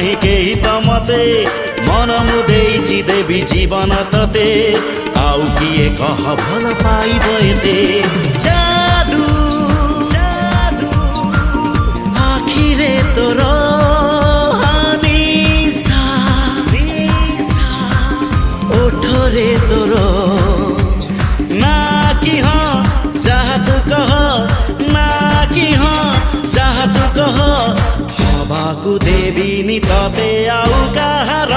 नाही केही त मते मन मुदेइछि देवी जीवन तते आउ किए कह भल पाइब एते जादू जादू आखिरे तोर निशा ओठरे तोर ना कि हाँ जहाँ तू कह ना कि हाँ जहाँ तू कह हवा को देवी नि तते आउ कହାର